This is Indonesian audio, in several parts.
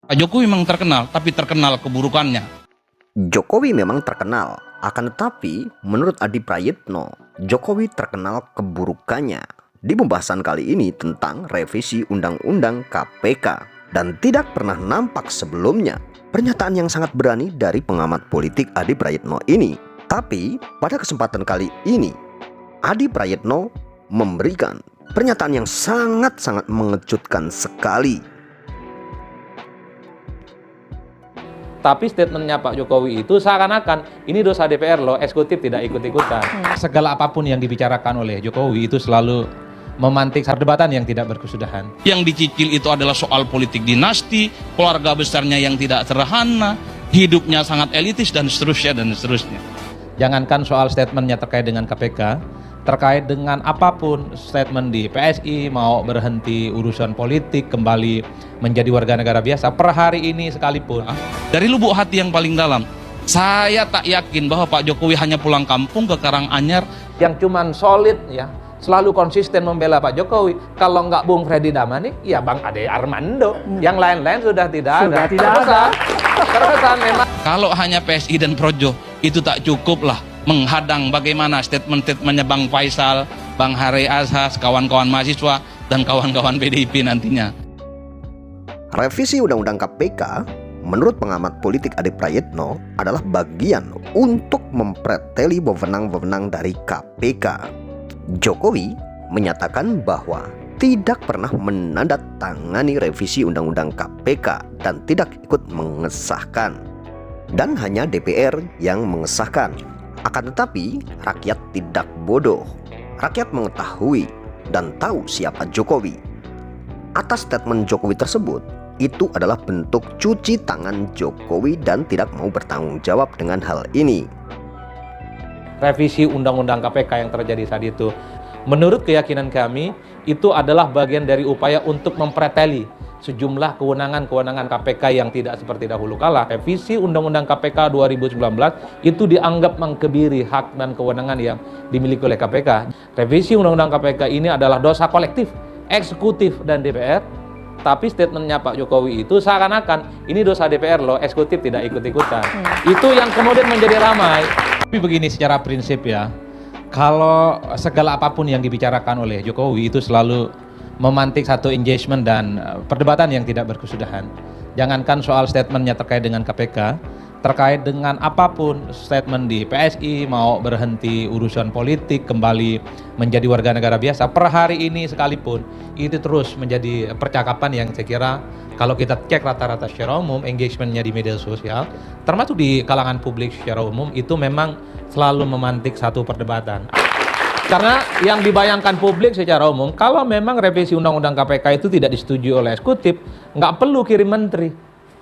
Pak Jokowi memang terkenal, tapi terkenal keburukannya. Jokowi memang terkenal, akan tetapi menurut Adi Prayitno, Jokowi terkenal keburukannya. Di pembahasan kali ini tentang revisi Undang-Undang KPK, dan tidak pernah nampak sebelumnya pernyataan yang sangat berani dari pengamat politik Adi Prayitno ini. Tapi pada kesempatan kali ini, Adi Prayitno memberikan pernyataan yang sangat-sangat mengejutkan sekali. Tapi statementnya Pak Jokowi itu seakan-akan ini dosa DPR loh, eksekutif tidak ikut-ikutan. Segala apapun yang dibicarakan oleh Jokowi itu selalu memantik perdebatan yang tidak berkesudahan. Yang dicicil itu adalah soal politik dinasti, keluarga besarnya yang tidak sederhana, hidupnya sangat elitis, dan seterusnya dan seterusnya. Jangankan soal statementnya terkait dengan KPK, terkait dengan apapun statement di PSI, mau berhenti urusan politik, kembali menjadi warga negara biasa, per hari ini sekalipun. Dari lubuk hati yang paling dalam, saya tak yakin bahwa Pak Jokowi hanya pulang kampung ke Karanganyar Yang cuman solid ya, selalu konsisten membela Pak Jokowi. Kalau nggak Bung Freddy Damanik, ya Bang Ade Armando. Yang lain-lain sudah tidak ada. Terkesan memang. Kalau hanya PSI dan Projo, itu tak cukup lah menghadang bagaimana statement-statementnya Bang Faisal, Bang Hari Azhas, kawan-kawan mahasiswa, dan kawan-kawan PDIP nantinya. Revisi Undang-Undang KPK menurut pengamat politik Adi Prayitno adalah bagian untuk mempreteli wewenang-wewenang dari KPK. Jokowi menyatakan bahwa tidak pernah menandatangani revisi Undang-Undang KPK dan tidak ikut mengesahkan. Dan hanya DPR yang mengesahkan. Akan tetapi, rakyat tidak bodoh. Rakyat mengetahui dan tahu siapa Jokowi. Atas statement Jokowi tersebut, itu adalah bentuk cuci tangan Jokowi dan tidak mau bertanggung jawab dengan hal ini. Revisi Undang-Undang KPK yang terjadi saat itu, menurut keyakinan kami, itu adalah bagian dari upaya untuk mempreteli sejumlah kewenangan-kewenangan KPK yang tidak seperti dahulu kala. Revisi Undang-Undang KPK 2019 itu dianggap mengkebiri hak dan kewenangan yang dimiliki oleh KPK. Revisi Undang-Undang KPK ini adalah dosa kolektif, eksekutif dan DPR. Tapi statementnya Pak Jokowi itu seakan-akan ini dosa DPR loh, eksekutif tidak ikut-ikutan. Itu yang kemudian menjadi ramai. Tapi begini secara prinsip ya, kalau segala apapun yang dibicarakan oleh Jokowi itu selalu memantik satu engagement dan perdebatan yang tidak berkesudahan. Jangankan soal statementnya terkait dengan KPK, terkait dengan apapun statement di PSI, mau berhenti urusan politik, kembali menjadi warga negara biasa, per hari ini sekalipun, itu terus menjadi percakapan yang saya kira kalau kita cek rata-rata secara umum, engagementnya di media sosial, termasuk di kalangan publik secara umum, itu memang selalu memantik satu perdebatan. Karena yang dibayangkan publik secara umum, kalau memang revisi Undang-Undang KPK itu tidak disetujui oleh eksekutif, nggak perlu kirim menteri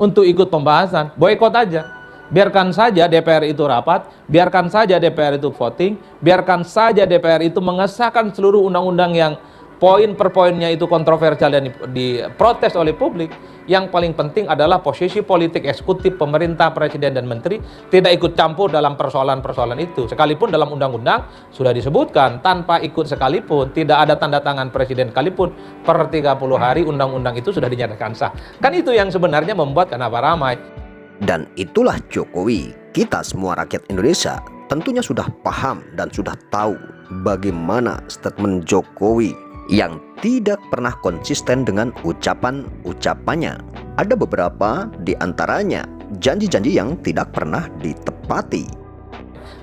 untuk ikut pembahasan, boikot aja. Biarkan saja DPR itu rapat, biarkan saja DPR itu voting, biarkan saja DPR itu mengesahkan seluruh undang-undang yang poin per poinnya itu kontroversial dan diprotes oleh publik. Yang paling penting adalah posisi politik eksekutif, pemerintah, presiden, dan menteri tidak ikut campur dalam persoalan-persoalan itu. Sekalipun dalam undang-undang sudah disebutkan, tanpa ikut sekalipun, tidak ada tanda tangan presiden sekalipun, per 30 hari undang-undang itu sudah dinyatakan sah. Kan itu yang sebenarnya membuat kenapa ramai. Dan itulah Jokowi. Kita semua rakyat Indonesia tentunya sudah paham dan sudah tahu bagaimana statement Jokowi yang tidak pernah konsisten dengan ucapan-ucapannya. Ada beberapa di antaranya janji-janji yang tidak pernah ditepati.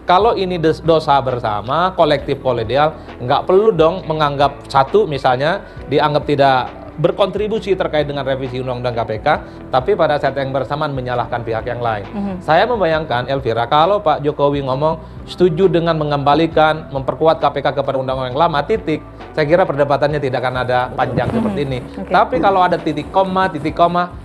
Kalau ini dosa bersama, kolektif kolegial, nggak perlu dong menganggap satu misalnya dianggap tidak berkontribusi terkait dengan revisi Undang-Undang KPK, tapi pada saat yang bersamaan menyalahkan pihak yang lain. Saya membayangkan, Elvira, kalau Pak Jokowi ngomong setuju dengan mengembalikan, memperkuat KPK kepada Undang-Undang yang lama, titik, saya kira perdebatannya tidak akan ada panjang seperti ini. Tapi kalau ada titik koma,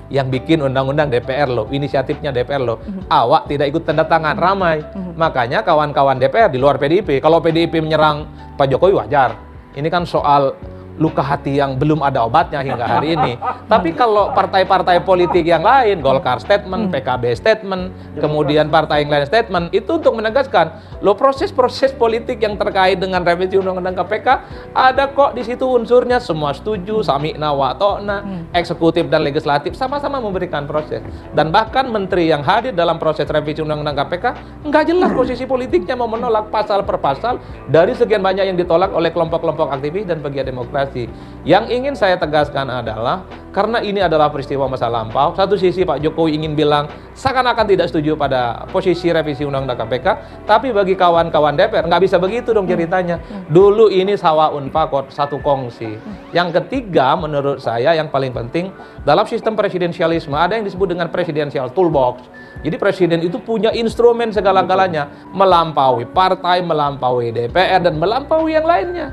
yang bikin Undang-Undang DPR loh, inisiatifnya DPR loh, awak tidak ikut tanda tangan, ramai. Makanya kawan-kawan DPR di luar PDIP, kalau PDIP menyerang Pak Jokowi wajar. Ini kan soal luka hati yang belum ada obatnya hingga hari ini. Tapi kalau partai-partai politik yang lain, Golkar statement, PKB statement, kemudian partai yang lain statement, itu untuk menegaskan, loh proses-proses politik yang terkait dengan revisi Undang-Undang KPK, ada kok di situ unsurnya, semua setuju, sami'na wa ta'na, eksekutif dan legislatif sama-sama memberikan proses. Dan bahkan menteri yang hadir dalam proses revisi Undang-Undang KPK, nggak jelas posisi politiknya mau menolak pasal per pasal dari sekian banyak yang ditolak oleh kelompok-kelompok aktivis dan pegiat demokrasi. Yang ingin saya tegaskan adalah karena ini adalah peristiwa masa lampau, satu sisi Pak Jokowi ingin bilang seakan-akan tidak setuju pada posisi revisi Undang-Undang KPK, tapi bagi kawan-kawan DPR nggak bisa begitu dong ceritanya. Dulu ini sawaun fakot, satu kongsi. Yang ketiga menurut saya yang paling penting dalam sistem presidensialisme ada yang disebut dengan presidential toolbox. Jadi presiden itu punya instrumen segala-galanya, melampaui partai, melampaui DPR dan melampaui yang lainnya.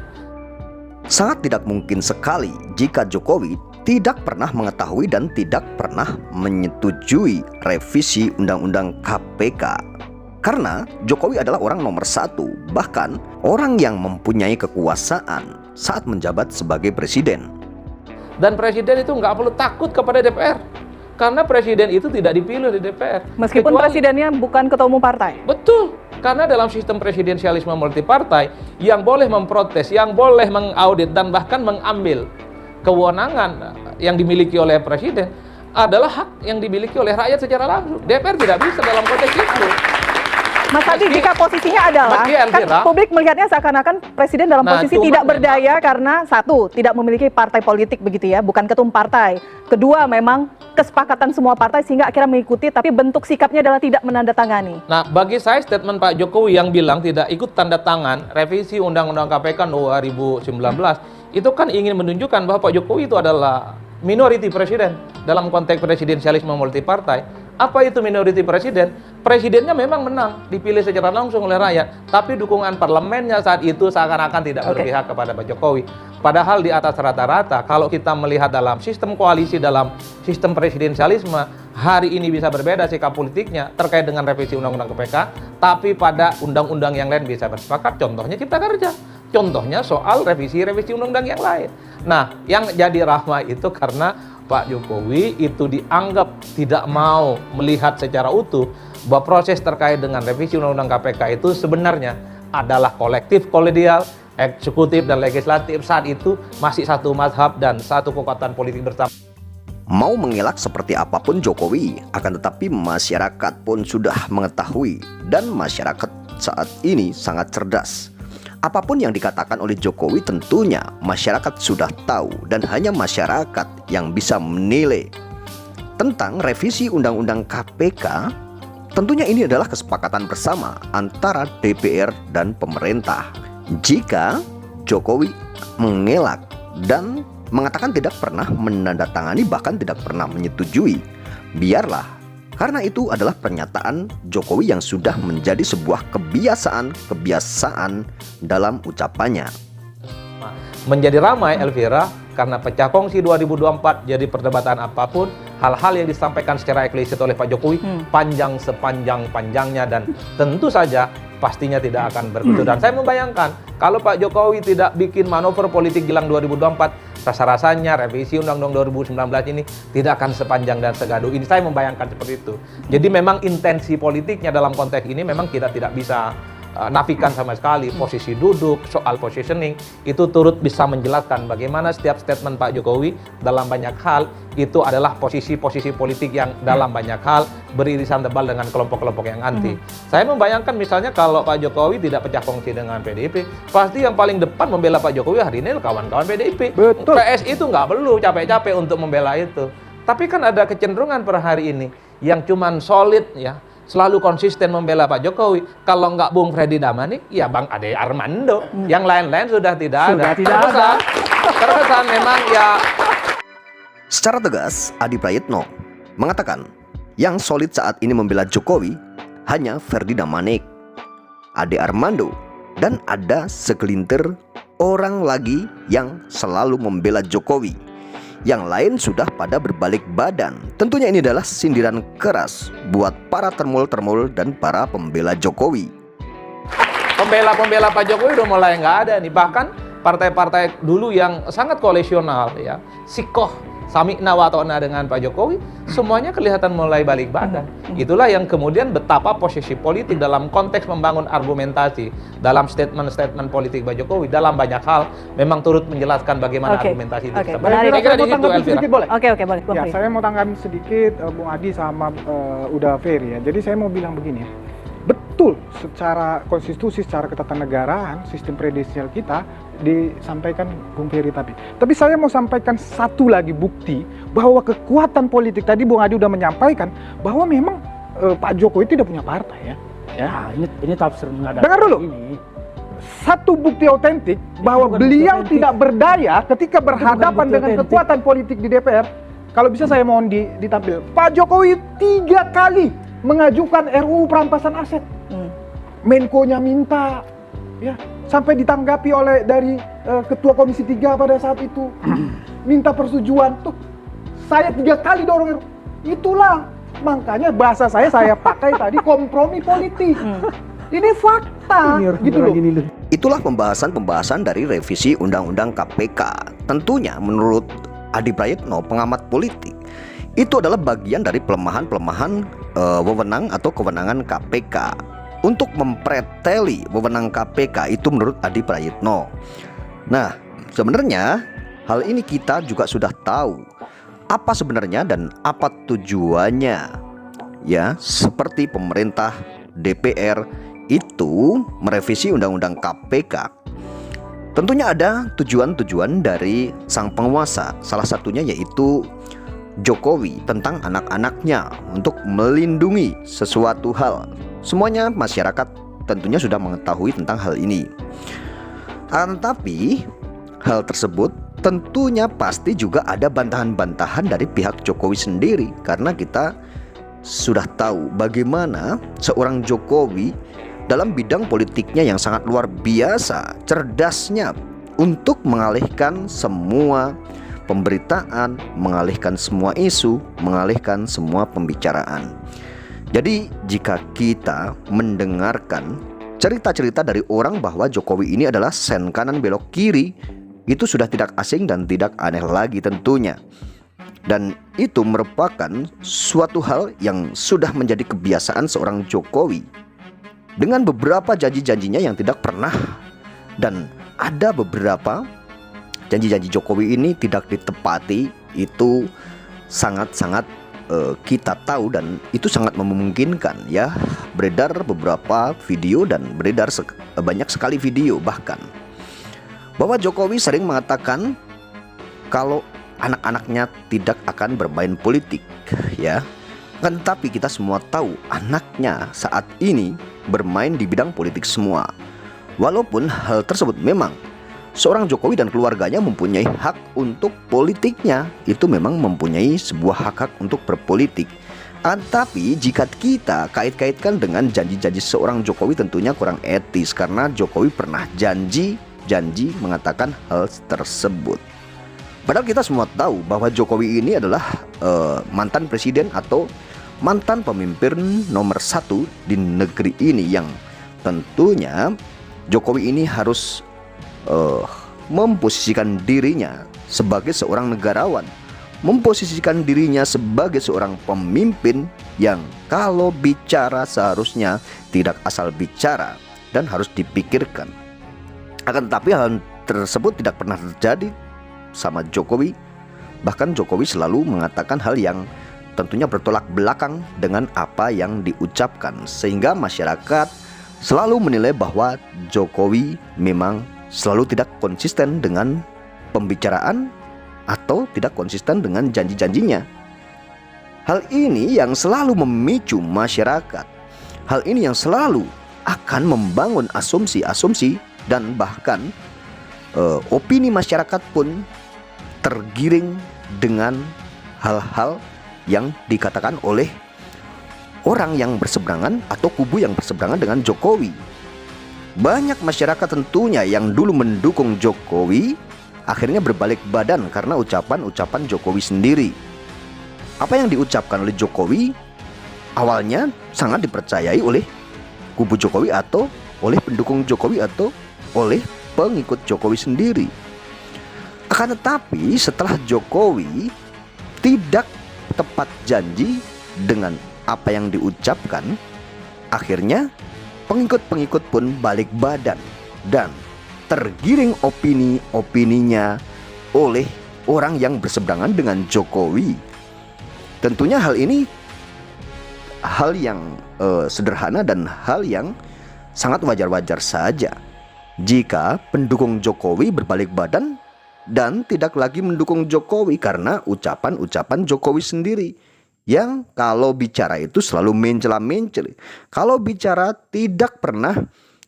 Sangat tidak mungkin sekali jika Jokowi tidak pernah mengetahui dan tidak pernah menyetujui revisi Undang-Undang KPK. Karena Jokowi adalah orang nomor satu, bahkan orang yang mempunyai kekuasaan saat menjabat sebagai presiden. Dan presiden itu nggak perlu takut kepada DPR. Karena presiden itu tidak dipilih oleh DPR. Meskipun presidennya bukan ketua umum partai. Betul. Karena dalam sistem presidensialisme multipartai, yang boleh memprotes, yang boleh mengaudit, dan bahkan mengambil kewenangan yang dimiliki oleh presiden adalah hak yang dimiliki oleh rakyat secara langsung. DPR tidak bisa dalam konteks itu. Mas Adi, jika posisinya adalah, kan publik melihatnya seakan-akan presiden dalam posisi tidak berdaya karena satu, tidak memiliki partai politik begitu ya, bukan ketum partai. Kedua, memang kesepakatan semua partai sehingga akhirnya mengikuti, tapi bentuk sikapnya adalah tidak menandatangani. Nah, bagi saya statement Pak Jokowi yang bilang tidak ikut tanda tangan revisi Undang-Undang KPK 2019, itu kan ingin menunjukkan bahwa Pak Jokowi itu adalah minority presiden dalam konteks presidensialisme multipartai. Apa itu minority presiden? Presidennya memang menang, dipilih secara langsung oleh rakyat, tapi dukungan parlemennya saat itu seakan-akan tidak berpihak kepada Pak Jokowi. Padahal di atas rata-rata, kalau kita melihat dalam sistem koalisi, dalam sistem presidensialisme, hari ini bisa berbeda sikap politiknya terkait dengan revisi Undang-Undang KPK, tapi pada undang-undang yang lain bisa bersepakat. Contohnya Cipta Kerja, contohnya soal revisi undang-undang yang lain. Nah, yang jadi rahma itu karena Pak Jokowi itu dianggap tidak mau melihat secara utuh bahwa proses terkait dengan revisi Undang-Undang KPK itu sebenarnya adalah kolektif kolegial, eksekutif dan legislatif saat itu masih satu mazhab dan satu kekuatan politik bersama. Mau mengelak seperti apapun Jokowi, akan tetapi masyarakat pun sudah mengetahui dan masyarakat saat ini sangat cerdas. Apapun yang dikatakan oleh Jokowi tentunya masyarakat sudah tahu dan hanya masyarakat yang bisa menilai. Tentang revisi Undang-Undang KPK, tentunya ini adalah kesepakatan bersama antara DPR dan pemerintah. Jika Jokowi mengelak dan mengatakan tidak pernah menandatangani bahkan tidak pernah menyetujui, biarlah. Karena itu adalah pernyataan Jokowi yang sudah menjadi sebuah kebiasaan dalam ucapannya. Menjadi ramai Elvira karena pecah kongsi 2024 jadi perdebatan apapun, hal-hal yang disampaikan secara eksplisit oleh Pak Jokowi panjang sepanjang-panjangnya dan tentu saja pastinya tidak akan berkutu. Dan saya membayangkan kalau Pak Jokowi tidak bikin manuver politik jelang 2024, rasa-rasanya revisi Undang-Undang 2019 ini tidak akan sepanjang dan segaduh ini. Saya membayangkan seperti itu. Jadi memang intensi politiknya dalam konteks ini memang kita tidak bisa nafikan sama sekali. Posisi duduk, soal positioning itu turut bisa menjelaskan bagaimana setiap statement Pak Jokowi dalam banyak hal itu adalah posisi-posisi politik yang dalam banyak hal beririsan tebal dengan kelompok-kelompok yang anti. Saya membayangkan misalnya kalau Pak Jokowi tidak pecah kongsi dengan PDIP, pasti yang paling depan membela Pak Jokowi hari ini kawan-kawan PDIP. Betul. PS itu nggak perlu capek-capek untuk membela itu. Tapi kan ada kecenderungan per hari ini yang cuman solid ya, selalu konsisten membela Pak Jokowi. Kalau nggak Bung Freddy Damani, ya Bang Ade Armando. Yang lain-lain sudah tidak ada. Terkesan memang ya. Secara tegas, Adi Prayitno mengatakan yang solid saat ini membela Jokowi hanya Freddy Damanik, Ade Armando, dan ada segelintir orang lagi yang selalu membela Jokowi. Yang lain sudah pada berbalik badan. Tentunya ini adalah sindiran keras buat para termul-termul dan para pembela Jokowi. Pembela-pembela Pak Jokowi udah mulai nggak ada nih. Bahkan partai-partai dulu yang sangat koalisional ya, sikoh sami'na wa ta'na dengan Pak Jokowi, semuanya kelihatan mulai balik badan. Itulah yang kemudian betapa posisi politik dalam konteks membangun argumentasi dalam statement-statement politik Pak Jokowi dalam banyak hal memang turut menjelaskan bagaimana argumentasi itu. Menarik. Saya kira di situ, Elvira. Boleh? Oke, boleh. Bang Ya, Pri. saya mau tanggapi sedikit Bung Adi sama udah fair ya. Jadi saya mau bilang begini ya. Betul, secara konstitusi, secara ketatanegaraan, sistem presidensial kita disampaikan Bung Ferry tadi. Tapi saya mau sampaikan satu lagi bukti bahwa kekuatan politik tadi Bung Adi udah menyampaikan bahwa memang Pak Jokowi tidak punya partai ya. Ya, ini tafsir menghadap. Dengar dulu. Ini. Satu bukti otentik bahwa bukan beliau bukti otentik. tidak berdaya ketika bukan berhadapan bukti dengan otentik. kekuatan politik di DPR. Kalau bisa saya mohon ditampil. Pak Jokowi 3 kali mengajukan RUU perampasan aset. Menko-nya minta, ya, sampai ditanggapi oleh dari Ketua Komisi 3 pada saat itu. Minta persetujuan. Tuh, saya 3 kali dorong RUU. Itulah, makanya bahasa saya pakai tadi kompromi politik. Ini fakta, gitu loh. Itulah pembahasan-pembahasan dari revisi Undang-Undang KPK. Tentunya menurut Adi Prayitno, pengamat politik, itu adalah bagian dari pelemahan-pelemahan wewenang atau kewenangan KPK. Untuk mempreteli wewenang KPK itu menurut Adi Prayitno. Nah, sebenarnya hal ini kita juga sudah tahu apa sebenarnya dan apa tujuannya. Ya, seperti pemerintah DPR itu merevisi Undang-Undang KPK. Tentunya ada tujuan-tujuan dari sang penguasa. Salah satunya yaitu Jokowi tentang anak-anaknya untuk melindungi sesuatu hal. Semuanya masyarakat tentunya sudah mengetahui tentang hal ini. Tetapi hal tersebut tentunya pasti juga ada bantahan-bantahan dari pihak Jokowi sendiri, karena kita sudah tahu bagaimana seorang Jokowi dalam bidang politiknya yang sangat luar biasa, cerdasnya untuk mengalihkan semua pemberitaan, mengalihkan semua isu, mengalihkan semua pembicaraan. Jadi jika kita mendengarkan cerita-cerita dari orang bahwa Jokowi ini adalah sen kanan belok kiri, itu sudah tidak asing dan tidak aneh lagi tentunya. Dan itu merupakan suatu hal yang sudah menjadi kebiasaan seorang Jokowi, dengan beberapa janji-janjinya yang tidak pernah, dan ada beberapa janji-janji Jokowi ini tidak ditepati. Itu sangat-sangat kita tahu, dan itu sangat memungkinkan ya. Beredar beberapa video dan beredar banyak sekali video bahkan bahwa Jokowi sering mengatakan kalau anak-anaknya tidak akan bermain politik ya. Kan tapi kita semua tahu anaknya saat ini bermain di bidang politik semua. Walaupun hal tersebut memang seorang Jokowi dan keluarganya mempunyai hak untuk politiknya, itu memang mempunyai sebuah hak-hak untuk berpolitik. Tapi jika kita kait-kaitkan dengan janji-janji seorang Jokowi, tentunya kurang etis, karena Jokowi pernah janji mengatakan hal tersebut. Padahal kita semua tahu bahwa Jokowi ini adalah mantan presiden atau mantan pemimpin nomor 1 di negeri ini, yang tentunya Jokowi ini harus memposisikan dirinya sebagai seorang negarawan, memposisikan dirinya sebagai seorang pemimpin yang kalau bicara seharusnya tidak asal bicara dan harus dipikirkan. Akan tetapi hal tersebut tidak pernah terjadi sama Jokowi. Bahkan Jokowi selalu mengatakan hal yang tentunya bertolak belakang dengan apa yang diucapkan, sehingga masyarakat selalu menilai bahwa Jokowi memang selalu tidak konsisten dengan pembicaraan atau tidak konsisten dengan janji-janjinya. Hal ini yang selalu memicu masyarakat. Hal ini yang selalu akan membangun asumsi-asumsi, dan bahkan opini masyarakat pun tergiring dengan hal-hal yang dikatakan oleh orang yang berseberangan atau kubu yang berseberangan dengan Jokowi. Banyak masyarakat tentunya yang dulu mendukung Jokowi akhirnya berbalik badan karena ucapan-ucapan Jokowi sendiri. Apa yang diucapkan oleh Jokowi awalnya sangat dipercayai oleh kubu Jokowi atau oleh pendukung Jokowi atau oleh pengikut Jokowi sendiri. Akan tetapi setelah Jokowi tidak tepat janji dengan apa yang diucapkan, akhirnya pengikut-pengikut pun balik badan dan tergiring opini-opininya oleh orang yang berseberangan dengan Jokowi. Tentunya hal ini hal yang sederhana dan hal yang sangat wajar-wajar saja jika pendukung Jokowi berbalik badan dan tidak lagi mendukung Jokowi karena ucapan-ucapan Jokowi sendiri yang kalau bicara itu selalu mencela-mencela. Kalau bicara tidak pernah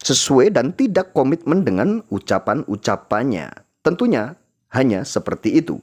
sesuai dan tidak komitmen dengan ucapan-ucapannya. Tentunya hanya seperti itu.